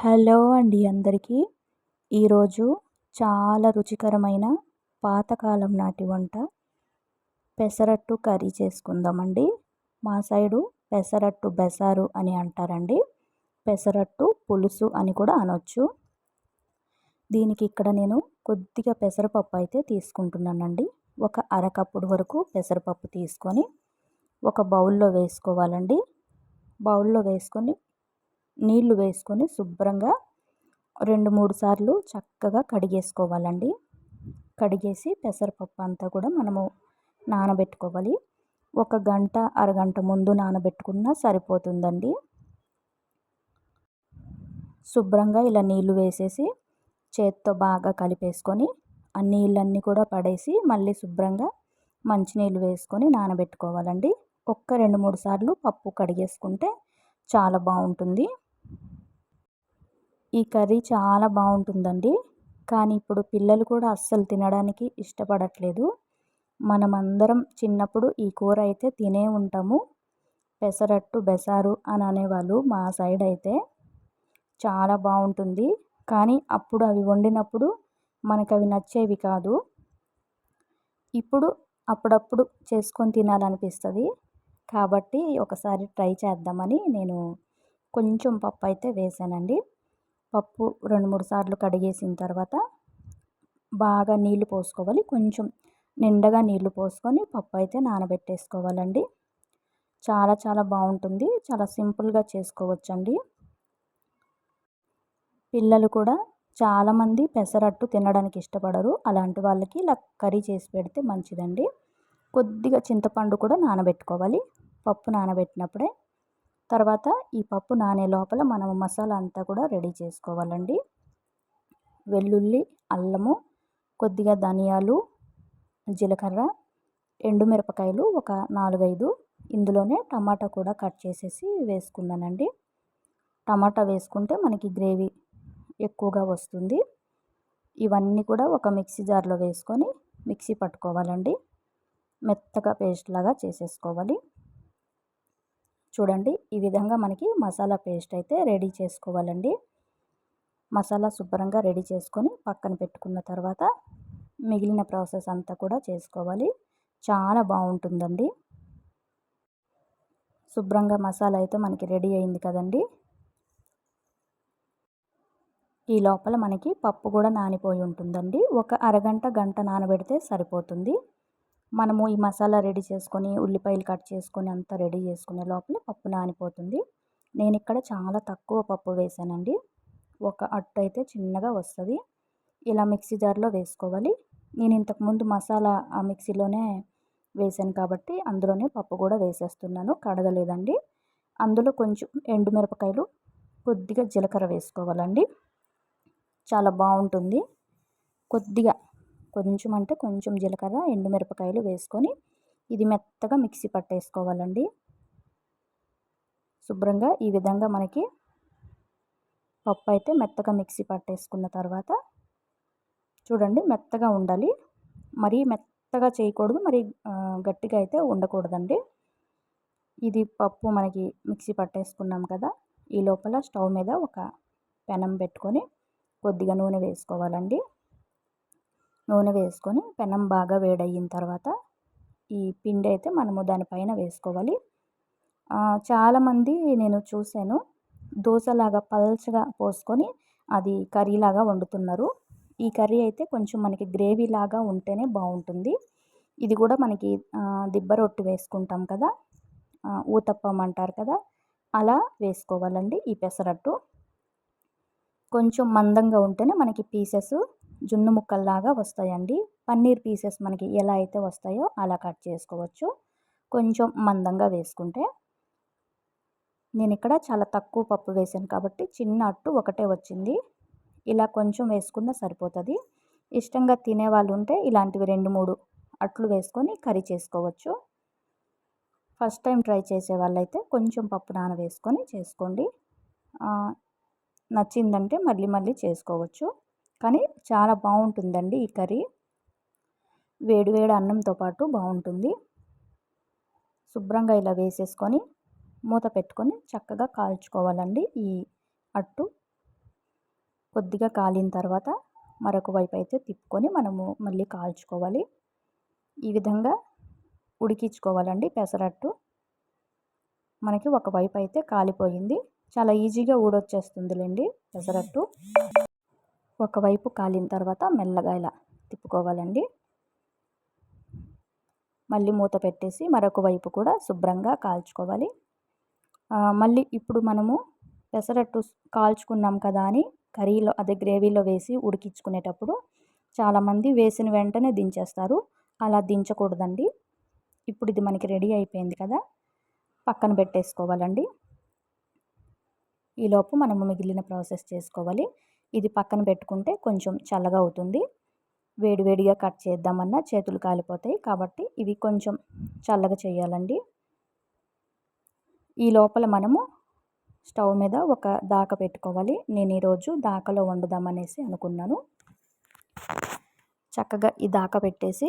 Hello అండి అందరికీ. ఈరోజు చాలా రుచికరమైన పాతకాలం నాటి వంట పెసరట్టు కర్రీ చేసుకుందామండి. మా సైడు పెసరట్టు బెసారు అని అంటారండి. పెసరట్టు పులుసు అని కూడా అనొచ్చు. దీనికి ఇక్కడ నేను కొద్దిగా పెసరపప్పు అయితే తీసుకుంటున్నానండి. ఒక అరకప్పుడు వరకు పెసరపప్పు తీసుకొని ఒక బౌల్లో వేసుకోవాలండి. బౌల్లో వేసుకొని నీళ్లు వేసుకొని శుభ్రంగా 2-3 సార్లు చక్కగా కడిగేసుకోవాలండి. కడిగేసి పెసరపప్పు అంతా కూడా మనము నానబెట్టుకోవాలి. ఒక గంట అరగంట ముందు నానబెట్టుకున్నా సరిపోతుందండి. శుభ్రంగా ఇలా నీళ్లు వేసేసి చేత్తో బాగా కలిపేసుకొని ఆ నీళ్ళన్నీ కూడా పడేసి మళ్ళీ శుభ్రంగా మంచినీళ్ళు వేసుకొని నానబెట్టుకోవాలండి. ఒక్క 2-3 సార్లు పప్పు కడిగేసుకుంటే చాలా బాగుంటుంది. ఈ కర్రీ చాలా బాగుంటుందండి. కానీ ఇప్పుడు పిల్లలు కూడా అస్సలు తినడానికి ఇష్టపడట్లేదు. మనమందరం చిన్నప్పుడు ఈ కూర అయితే తినే ఉంటాము. పెసరట్టు బెసారు అని అనేవాళ్ళు మా సైడ్ అయితే. చాలా బాగుంటుంది. కానీ అప్పుడు అవి వండినప్పుడు మనకు అవి నచ్చేవి కాదు. ఇప్పుడు అప్పుడప్పుడు చేసుకొని తినాలనిపిస్తుంది. కాబట్టి ఒకసారి ట్రై చేద్దామని నేను కొంచెం పప్పు అయితే వేసానండి. పప్పు 2-3 సార్లు కడిగేసిన తర్వాత బాగా నీళ్లు పోసుకోవాలి. కొంచెం నిండగా నీళ్లు పోసుకొని పప్పు అయితే నానబెట్టేసుకోవాలండి. చాలా చాలా బాగుంటుంది. చాలా సింపుల్గా చేసుకోవచ్చండి. పిల్లలు కూడా చాలామంది పెసరట్టు తినడానికి ఇష్టపడరు. అలాంటి వాళ్ళకి ఇలా కర్రీ చేసి పెడితే మంచిదండి. కొద్దిగా చింతపండు కూడా నానబెట్టుకోవాలి పప్పు నానబెట్టినప్పుడే. తర్వాత ఈ పప్పు నానే లోపల మనం మసాలా అంతా కూడా రెడీ చేసుకోవాలండి. వెల్లుల్లి, అల్లము, కొద్దిగా ధనియాలు, జీలకర్ర, ఎండుమిరపకాయలు ఒక 4-5, ఇందులోనే టమాటా కూడా కట్ చేసేసి వేసుకున్నానండి. టమాటా వేసుకుంటే మనకి గ్రేవీ ఎక్కువగా వస్తుంది. ఇవన్నీ కూడా ఒక మిక్సీ జార్లో వేసుకొని మిక్సీ పట్టుకోవాలండి. మెత్తగా పేస్ట్ లాగా చేసేసుకోవాలి. చూడండి, ఈ విధంగా మనకి మసాలా పేస్ట్ అయితే రెడీ చేసుకోవాలండి. మసాలా శుభ్రంగా రెడీ చేసుకొని పక్కన పెట్టుకున్న తర్వాత మిగిలిన ప్రాసెస్ అంతా కూడా చేసుకోవాలి. చాలా బాగుంటుందండి. శుభ్రంగా మసాలా అయితే మనకి రెడీ అయింది కదండి. ఈ లోపల మనకి పప్పు కూడా నానిపోయి ఉంటుందండి. ఒక అరగంట గంట నానబెడితే సరిపోతుంది. మనము ఈ మసాలా రెడీ చేసుకొని ఉల్లిపాయలు కట్ చేసుకొని అంతా రెడీ చేసుకునే లోపల పప్పు నానిపోతుంది. నేను ఇక్కడ చాలా తక్కువ పప్పు వేసానండి. ఒక అట్టు అయితే చిన్నగా వస్తుంది. ఇలా మిక్సీ జార్లో వేసుకోవాలి. నేను ఇంతకుముందు మసాలా ఆ మిక్సీలోనే వేసాను కాబట్టి అందులోనే పప్పు కూడా వేసేస్తున్నాను. కడగలేదండి. అందులో కొంచెం ఎండుమిరపకాయలు, కొద్దిగా జీలకర్ర వేసుకోవాలండి. చాలా బాగుంటుంది. కొద్దిగా కొంచెం అంటే కొంచెం జీలకర్ర, ఎండుమిరపకాయలు వేసుకొని ఇది మెత్తగా మిక్సీ పట్టేసుకోవాలండి. శుభ్రంగా ఈ విధంగా మనకి పప్పు అయితే మెత్తగా మిక్సీ పట్టేసుకున్న తర్వాత చూడండి, మెత్తగా ఉండాలి. మరీ మెత్తగా చేయకూడదు, మరి గట్టిగా అయితే ఉండకూడదండి. ఇది పప్పు మనకి మిక్సీ పట్టేసుకున్నాం కదా. ఈ లోపల స్టవ్ మీద ఒక పెనం పెట్టుకొని కొద్దిగా నూనె వేసుకోవాలండి. నూనె వేసుకొని పెనం బాగా వేడయిన తర్వాత ఈ పిండి అయితే మనము దానిపైన వేసుకోవాలి. చాలామంది నేను చూశాను దోశలాగా పల్చగా పోసుకొని అది కర్రీలాగా వండుతున్నారు. ఈ కర్రీ అయితే కొంచెం మనకి గ్రేవీ లాగా ఉంటేనే బాగుంటుంది. ఇది కూడా మనకి దిబ్బ రొట్టె వేసుకుంటాం కదా, ఊతప్పం అంటారు కదా, అలా వేసుకోవాలండి. ఈ పెసరట్టు కొంచెం మందంగా ఉంటేనే మనకి పీసెస్ జున్ను ముక్కల్లాగా వస్తాయండి. పన్నీర్ పీసెస్ మనకి ఎలా అయితే వస్తాయో అలా కట్ చేసుకోవచ్చు, కొంచెం మందంగా వేసుకుంటే. నేను ఇక్కడ చాలా తక్కువ పప్పు వేసాను కాబట్టి చిన్న అట్టు ఒకటే వచ్చింది. ఇలా కొంచెం వేసుకున్నా సరిపోతుంది. ఇష్టంగా తినేవాళ్ళు ఉంటే ఇలాంటివి 2-3 అట్లు వేసుకొని కర్రీ చేసుకోవచ్చు. ఫస్ట్ టైం ట్రై చేసే వాళ్ళైతే కొంచెం పప్పు నానవేసుకొని చేసుకోండి. నచ్చిందంటే మళ్ళీ మళ్ళీ చేసుకోవచ్చు. కానీ చాలా బాగుంటుందండి ఈ కర్రీ. వేడివేడి అన్నంతో పాటు బాగుంటుంది. శుభ్రంగా ఇలా వేసేసుకొని మూత పెట్టుకొని చక్కగా కాల్చుకోవాలండి ఈ అట్టు. కొద్దిగా కాలిన తర్వాత మరొక వైపు అయితే తిప్పుకొని మనము మళ్ళీ కాల్చుకోవాలి. ఈ విధంగా ఉడికించుకోవాలండి పెసరట్టు. మనకి ఒకవైపు అయితే కాలిపోయింది. చాలా ఈజీగా ఊడొచ్చేస్తుందిలేండి పెసరట్టు. ఒకవైపు కాలిన తర్వాత మెల్లగా ఇలా తిప్పుకోవాలండి. మళ్ళీ మూత పెట్టేసి మరొక వైపు కూడా శుభ్రంగా కాల్చుకోవాలి. మళ్ళీ ఇప్పుడు మనము పెసరట్టు కాల్చుకున్నాం కదా అని కర్రీలో అదే గ్రేవీలో వేసి ఉడికించుకునేటప్పుడు చాలామంది వేసిన వెంటనే దించేస్తారు. అలా దించకూడదండి. ఇప్పుడు ఇది మనకి రెడీ అయిపోయింది కదా, పక్కన పెట్టేసుకోవాలండి. ఈలోపు మనము మిగిలిన ప్రాసెస్ చేసుకోవాలి. ఇది పక్కన పెట్టుకుంటే కొంచెం చల్లగా అవుతుంది. వేడివేడిగా కట్ చేద్దామన్నా చేతులు కాలిపోతాయి. కాబట్టి ఇవి కొంచెం చల్లగా చేయాలండి. ఈ లోపల మనము స్టవ్ మీద ఒక దాక పెట్టుకోవాలి. నేను ఈరోజు దాకలో వండుదామనేసి అనుకున్నాను. చక్కగా ఈ దాక పెట్టేసి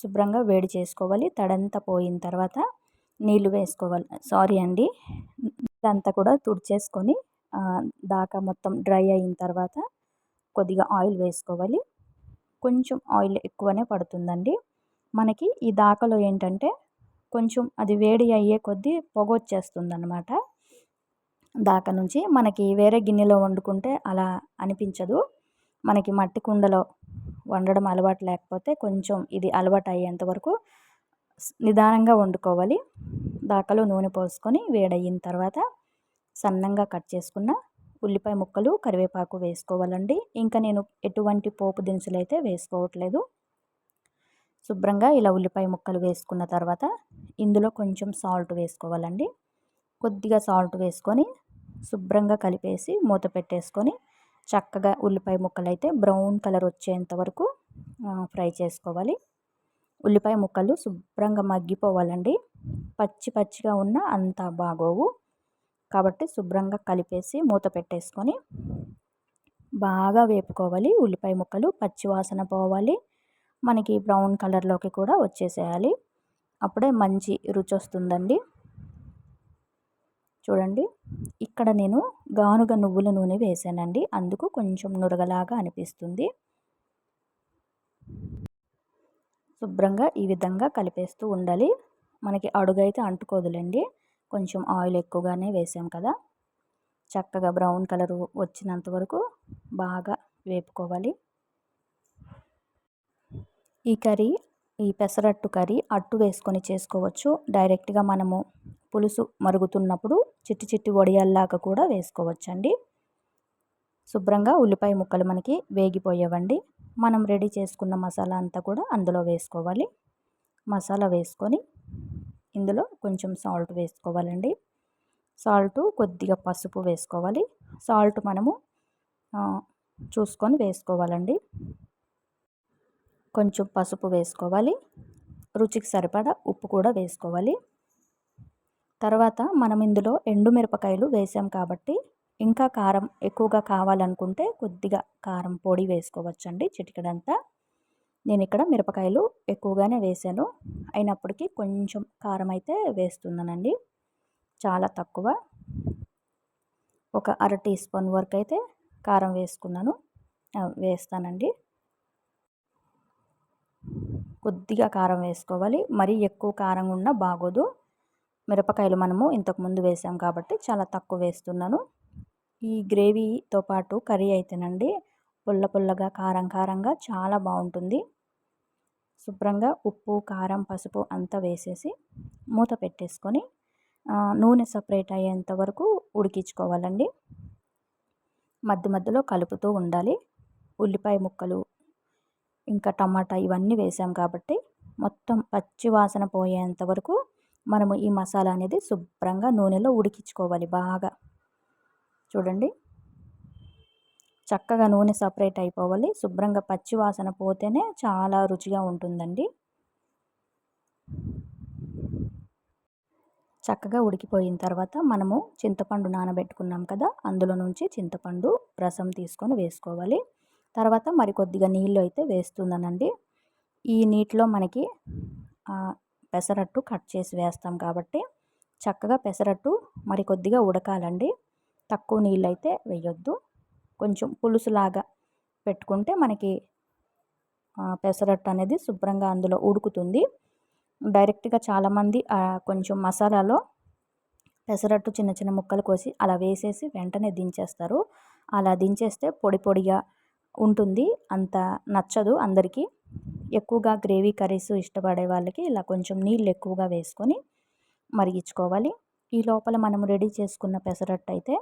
శుభ్రంగా వేడి చేసుకోవాలి. తడంతా పోయిన తర్వాత నీళ్లు వేసుకోవాలి. సారీ అండి, ఇదంతా కూడా తుడిచేసుకొని దాకా మొత్తం డ్రై అయిన తర్వాత కొద్దిగా ఆయిల్ వేసుకోవాలి. కొంచెం ఆయిల్ ఎక్కువనే పడుతుందండి. మనకి ఈ దాకలో ఏంటంటే కొంచెం అది వేడి అయ్యే కొద్దీ పొగ వచ్చేస్తుందన్నమాట. దాక నుంచి మనకి వేరే గిన్నెలో వండుకుంటే అలా అనిపించదు. మనకి మట్టి కుండలో వండడం అలవాటు లేకపోతే కొంచెం ఇది అలవాటు అయ్యేంత వరకు నిదానంగా వండుకోవాలి. దాకలో నూనె పోసుకొని వేడయిన తర్వాత సన్నంగా కట్ చేసుకున్న ఉల్లిపాయ ముక్కలు, కరివేపాకు వేసుకోవాలండి. ఇంకా నేను ఎటువంటి పోపు దినుసులు అయితే వేసుకోవట్లేదు. శుభ్రంగా ఇలా ఉల్లిపాయ ముక్కలు వేసుకున్న తర్వాత ఇందులో కొంచెం సాల్ట్ వేసుకోవాలండి. కొద్దిగా సాల్ట్ వేసుకొని శుభ్రంగా కలిపేసి మూత పెట్టేసుకొని చక్కగా ఉల్లిపాయ ముక్కలు అయితే బ్రౌన్ కలర్ వచ్చేంత వరకు ఫ్రై చేసుకోవాలి. ఉల్లిపాయ ముక్కలు శుభ్రంగా మగ్గిపోవాలండి. పచ్చి పచ్చిగా ఉన్న అంత బాగోవు. కాబట్టి శుభ్రంగా కలిపేసి మూత పెట్టేసుకొని బాగా వేపుకోవాలి. ఉల్లిపాయ ముక్కలు పచ్చి వాసన పోవాలి. మనకి బ్రౌన్ కలర్లోకి కూడా వచ్చేసేయాలి. అప్పుడే మంచి రుచి వస్తుందండి. చూడండి, ఇక్కడ నేను గానుగ నువ్వుల నూనె వేసానండి. అందుకు కొంచెం నురగలాగా అనిపిస్తుంది. శుభ్రంగా ఈ విధంగా కలిపేస్తూ ఉండాలి. మనకి అడుగైతే అంటుకోదులేండి. కొంచెం ఆయిల్ ఎక్కువగానే వేసాం కదా. చక్కగా బ్రౌన్ కలర్ వచ్చినంత వరకు బాగా వేపుకోవాలి. ఈ పెసరట్టు కర్రీ అట్టు వేసుకొని చేసుకోవచ్చు. డైరెక్ట్గా మనము పులుసు మరుగుతున్నప్పుడు చిట్టి చిట్టి వడియాల్లాగా కూడా వేసుకోవచ్చండి. శుభ్రంగా ఉల్లిపాయ ముక్కలు మనకి వేగిపోయేవండి. మనం రెడీ చేసుకున్న మసాలా అంతా కూడా అందులో వేసుకోవాలి. మసాలా వేసుకొని ఇందులో కొంచెం సాల్ట్ వేసుకోవాలండి. సాల్ట్, కొద్దిగా పసుపు వేసుకోవాలి. సాల్ట్ మనము చూసుకొని వేసుకోవాలండి. కొంచెం పసుపు వేసుకోవాలి. రుచికి సరిపడా ఉప్పు కూడా వేసుకోవాలి. తర్వాత మనం ఇందులో ఎండుమిరపకాయలు వేసాం కాబట్టి ఇంకా కారం ఎక్కువగా కావాలనుకుంటే కొద్దిగా కారం పొడి వేసుకోవచ్చండి, చిటికెడంతా. నేను ఇక్కడ మిరపకాయలు ఎక్కువగానే వేసాను. అయినప్పటికీ కొంచెం కారం అయితే వేస్తున్నానండి. చాలా తక్కువ, ఒక అర టీ స్పూన్ వరకు అయితే కారం వేస్తానండి. కొద్దిగా కారం వేసుకోవాలి. మరీ ఎక్కువ కారం ఉన్నా బాగోదు. మిరపకాయలు మనము ఇంతకుముందు వేసాం కాబట్టి చాలా తక్కువ వేస్తున్నాను. ఈ గ్రేవీతో పాటు కర్రీ అయితేనండి పుల్ల పుల్లగా, కారం కారంగా చాలా బాగుంటుంది. శుభ్రంగా ఉప్పు, కారం, పసుపు అంతా వేసేసి మూత పెట్టేసుకొని నూనె సపరేట్ అయ్యేంత వరకు ఉడికించుకోవాలండి. మధ్య మధ్యలో కలుపుతూ ఉండాలి. ఉల్లిపాయ ముక్కలు ఇంకా టమాటా ఇవన్నీ వేసాం కాబట్టి మొత్తం పచ్చి వాసన పోయేంత వరకు మనము ఈ మసాలా అనేది శుభ్రంగా నూనెలో ఉడికించుకోవాలి బాగా. చూడండి, చక్కగా నూనె సపరేట్ అయిపోవాలి. శుభ్రంగా పచ్చి వాసన పోతేనే చాలా రుచిగా ఉంటుందండి. చక్కగా ఉడికిపోయిన తర్వాత మనము చింతపండు నానబెట్టుకున్నాం కదా, అందులో నుంచి చింతపండు రసం తీసుకొని వేసుకోవాలి. తర్వాత మరి కొద్దిగా నీళ్ళు అయితే వేస్తున్నానండి. ఈ నీటిలో మనకి పెసరట్టు కట్ చేసి వేస్తాం కాబట్టి చక్కగా పెసరట్టు మరి కొద్దిగా ఉడకాలండి. తక్కువ నీళ్ళు అయితే వేయొద్దు. కొంచెం పులుసులాగా పెట్టుకుంటే మనకి పెసరట్టు అనేది శుభ్రంగా అందులో ఉడుకుతుంది. డైరెక్ట్గా చాలామంది కొంచెం మసాలాలో పెసరట్టు చిన్న చిన్న ముక్కలు కోసి అలా వేసేసి వెంటనే దించేస్తారు. అలా దించేస్తే పొడి పొడిగా ఉంటుంది. అంత నచ్చదు అందరికీ. ఎక్కువగా గ్రేవీ కర్రీస్ ఇష్టపడే వాళ్ళకి ఇలా కొంచెం నీళ్ళు ఎక్కువగా వేసుకొని మరిగించుకోవాలి. ఈ లోపల మనం రెడీ చేసుకున్న పెసరట్టు అయితే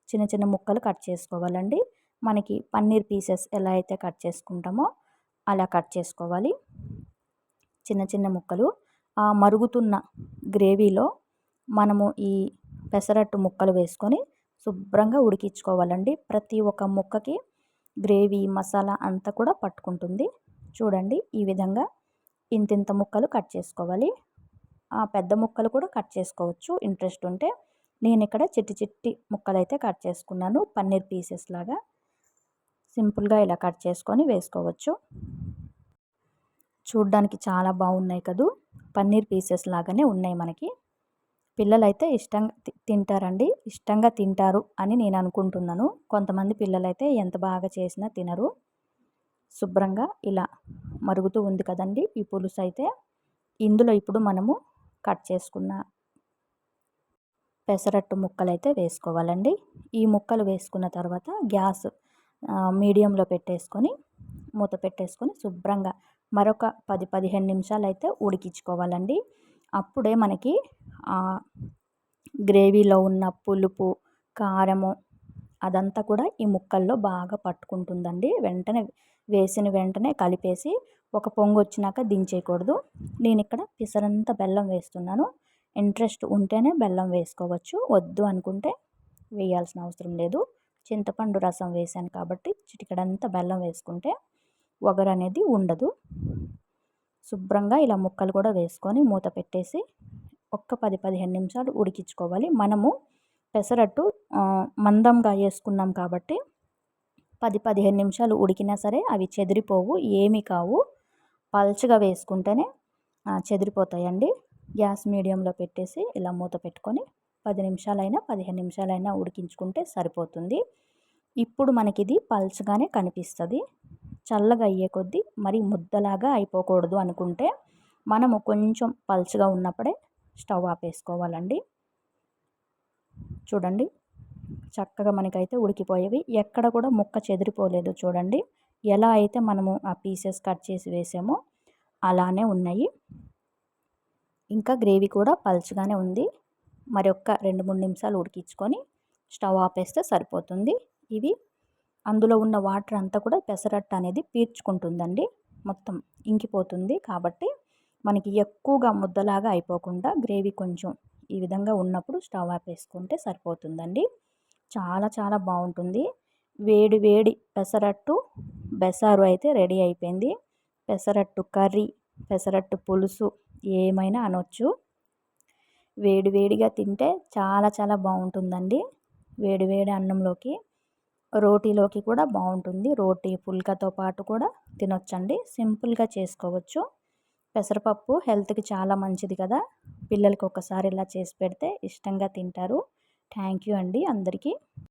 చిన్న చిన్న ముక్కలు కట్ చేసుకోవాలండి. మనకి పన్నీర్ పీసెస్ ఎలా అయితే కట్ చేసుకుంటామో అలా కట్ చేసుకోవాలి చిన్న చిన్న ముక్కలు. ఆ మరుగుతున్న గ్రేవీలో మనము ఈ పెసరట్టు ముక్కలు వేసుకొని శుభ్రంగా ఉడికించుకోవాలండి. ప్రతి ఒక్క ముక్కకి గ్రేవీ మసాలా అంతా కూడా పట్టుకుంటుంది. చూడండి ఈ విధంగా ఇంతింత ముక్కలు కట్ చేసుకోవాలి. ఆ పెద్ద ముక్కలు కూడా కట్ చేసుకోవచ్చు ఇంట్రెస్ట్ ఉంటే. నేను ఇక్కడ చిట్టి చిట్టి ముక్కలు అయితే కట్ చేసుకున్నాను. పన్నీర్ పీసెస్ లాగా సింపుల్గా ఇలా కట్ చేసుకొని వేసుకోవచ్చు. చూడ్డానికి చాలా బాగున్నాయి కదూ. పన్నీర్ పీసెస్ లాగానే ఉన్నాయి మనకి. పిల్లలైతే ఇష్టంగా తింటారండి. ఇష్టంగా తింటారు అని నేను అనుకుంటున్నాను. కొంతమంది పిల్లలైతే ఎంత బాగా చేసినా తినరు. శుభ్రంగా ఇలా మరుగుతూ ఉంది కదండి ఈ పులుసు అయితే. ఇందులో ఇప్పుడు మనము కట్ చేసుకున్న పెసరట్టు ముక్కలు అయితే వేసుకోవాలండి. ఈ ముక్కలు వేసుకున్న తర్వాత గ్యాస్ మీడియంలో పెట్టేసుకొని మూత పెట్టేసుకొని శుభ్రంగా మరొక 10-15 నిమిషాలు అయితే ఉడికించుకోవాలండి. అప్పుడే మనకి గ్రేవీలో ఉన్న పులుపు, కారము అదంతా కూడా ఈ ముక్కల్లో బాగా పట్టుకుంటుందండి. వేసిన వెంటనే కలిపేసి ఒక పొంగు వచ్చినాక దించేయకూడదు. నేను ఇక్కడ పిసరంత బెల్లం వేస్తున్నాను. ఇంట్రెస్ట్ ఉంటేనే బెల్లం వేసుకోవచ్చు. వద్దు అనుకుంటే వేయాల్సిన అవసరం లేదు. చింతపండు రసం వేసాను కాబట్టి చిటికెడంతా బెల్లం వేసుకుంటే వగరు అనేది ఉండదు. శుభ్రంగా ఇలా ముక్కలు కూడా వేసుకొని మూత పెట్టేసి ఒక్క 10-15 నిమిషాలు ఉడికించుకోవాలి. మనము పెసరట్టు మందంగా వేసుకున్నాం కాబట్టి 10-15 నిమిషాలు ఉడికినా సరే అవి చెదిరిపోవు, ఏమీ కావు. పల్చగా వేసుకుంటేనే చెదిరిపోతాయండి. గ్యాస్ మీడియంలో పెట్టేసి ఇలా మూత పెట్టుకొని 10 నిమిషాలైనా 15 నిమిషాలైనా ఉడికించుకుంటే సరిపోతుంది. ఇప్పుడు మనకి ఇది పల్చగానే కనిపిస్తుంది. చల్లగా అయ్యే కొద్దీ మరి ముద్దలాగా అయిపోకూడదు అనుకుంటే మనము కొంచెం పల్చగా ఉన్నప్పుడే స్టవ్ ఆపేసుకోవాలండి. చూడండి చక్కగా మనకైతే ఉడికిపోయేవి. ఎక్కడ కూడా ముక్క చెదిరిపోలేదు. చూడండి ఎలా అయితే మనము ఆ పీసెస్ కట్ చేసి వేసామో అలానే ఉన్నాయి. ఇంకా గ్రేవీ కూడా పల్చగానే ఉంది. మరి ఒక్క 2-3 నిమిషాలు ఉడికించుకొని స్టవ్ ఆపేస్తే సరిపోతుంది. ఇవి అందులో ఉన్న వాటర్ అంతా కూడా పెసరట్టు అనేది పీల్చుకుంటుందండి. మొత్తం ఇంకిపోతుంది. కాబట్టి మనకి ఎక్కువగా ముద్దలాగా అయిపోకుండా గ్రేవీ కొంచెం ఈ విధంగా ఉన్నప్పుడు స్టవ్ ఆపేసుకుంటే సరిపోతుందండి. చాలా చాలా బాగుంటుంది. వేడి వేడి పెసరట్టు బెసారు అయితే రెడీ అయిపోయింది. పెసరట్టు కర్రీ, పెసరట్టు పులుసు ఏమైనా అనొచ్చు. వేడి వేడిగా తింటే చాలా చాలా బాగుంటుందండి. వేడి వేడి అన్నంలోకి, రోటీలోకి కూడా బాగుంటుంది. రోటీ పుల్కాతో పాటు కూడా తినొచ్చండి. సింపుల్గా చేసుకోవచ్చు. పెసరపప్పు హెల్త్కి చాలా మంచిది కదా. పిల్లలకి ఒకసారి ఇలా చేసి పెడితే ఇష్టంగా తింటారు. థ్యాంక్ యూ అండి అందరికీ.